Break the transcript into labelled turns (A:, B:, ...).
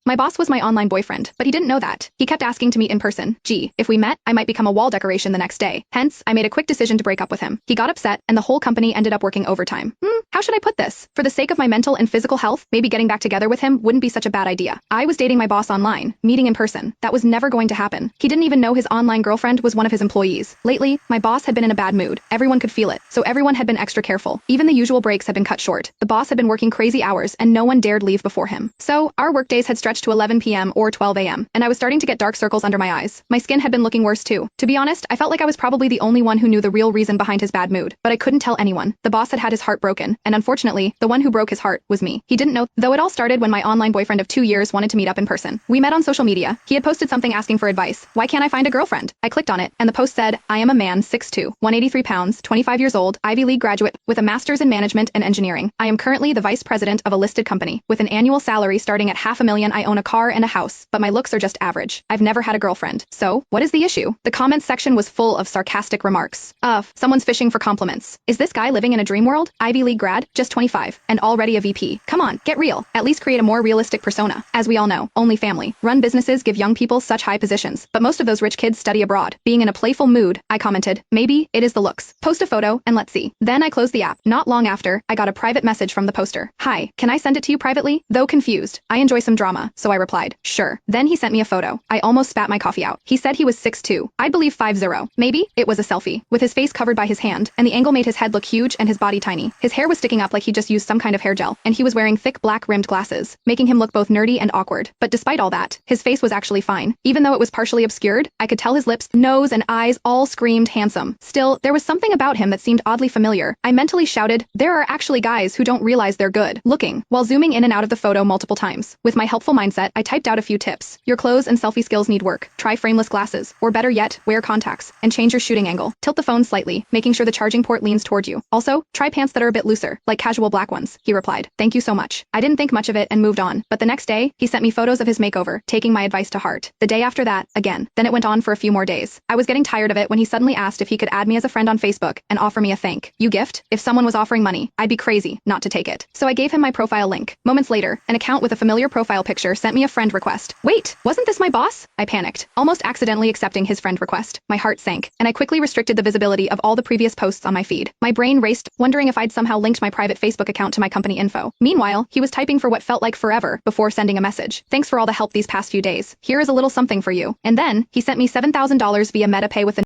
A: My boss was my online boyfriend, but he didn't know that. He kept asking to meet in person. Gee, if we met, I might become a wall decoration the next day. Hence, I made a quick decision to break up with him. He got upset, and the whole company ended up working overtime. How should I put this? For the sake of my mental and physical health, maybe getting back together with him wouldn't be such a bad idea. I was dating my boss online, meeting in person. That was never going to happen. He didn't even know his online girlfriend was one of his employees. Lately, my boss had been in a bad mood. Everyone could feel it, so everyone had been extra careful. Even the usual breaks had been cut short. The boss had been working crazy hours, and no one dared leave before him. So, our workdays had stretched to 11 p.m. or 12 a.m., and I was starting to get dark circles under my eyes. My skin had been looking worse too. To be honest, I felt like I was probably the only one who knew the real reason behind his bad mood, but I couldn't tell anyone. The boss had had his heart broken, and unfortunately, the one who broke his heart was me. He didn't know, though. It all started when my online boyfriend of 2 years wanted to meet up in person. We met on social media. He had posted something asking for advice. Why can't I find a girlfriend? I clicked on it, and the post said, I am a man 6'2", 183 pounds, 25 years old, Ivy League graduate, with a master's in management and engineering. I am currently the vice president of a listed company. With an annual salary starting at $500,000, I own a car and a house, but my looks are just average. I've never had a girlfriend. So, what is the issue? The comments section was full of sarcastic remarks. Someone's fishing for compliments. Is this guy living in a dream world? Ivy League grad, just 25, and already a VP. Come on, get real. At least create a more realistic persona. As we all know, only family-run businesses give young people such high positions, but most of those rich kids study abroad. Being in a playful mood, I commented, maybe it is the looks. Post a photo, and let's see. Then I closed the app. Not long after, I got a private message from the poster. Hi, can I send it to you privately? Though confused, I enjoy some drama, so I replied, sure. Then he sent me a photo. I almost spat my coffee out. He said he was 6'2". I'd believe 5'0". Maybe it was a selfie, with his face covered by his hand, and the angle made his head look huge and his body tiny. His hair was sticking up like he just used some kind of hair gel, and he was wearing thick black rimmed glasses, making him look both nerdy and awkward. But despite all that, his face was actually fine. Even though it was partially obscured, I could tell his lips, nose, and eyes all screamed handsome. Still, there was something about him that seemed oddly familiar. I mentally shouted, there are actually guys who don't realize they're good looking, while zooming in and out of the photo multiple times. With my helpful mindset, I typed out a few tips. Your clothes and selfie skills need work. Try frameless glasses, or better yet, wear contacts, and change your shooting angle. Tilt the phone slightly, making sure the charging port leans toward you. Also, try pants that are a bit looser, like casual black ones. He replied, thank you so much. I didn't think much of it and moved on, but the next day, he sent me photos of his makeover, taking my advice to heart. The day after that, again. Then it went on for a few more days. I was getting tired of it when he suddenly asked if he could add me as a friend on Facebook and offer me a thank you gift. If someone was offering money, I'd be crazy not to take it. So I gave him my profile link. Moments later, an account with a familiar profile picture sent me a friend request. Wait, wasn't this my boss? I panicked, almost accidentally accepting his friend request. My heart sank, and I quickly restricted the visibility of all the previous posts on my feed. My brain raced, wondering if I'd somehow linked my private Facebook account to my company info. Meanwhile, he was typing for what felt like forever before sending a message. Thanks for all the help these past few days. Here is a little something for you. And then, he sent me $7,000 via MetaPay with the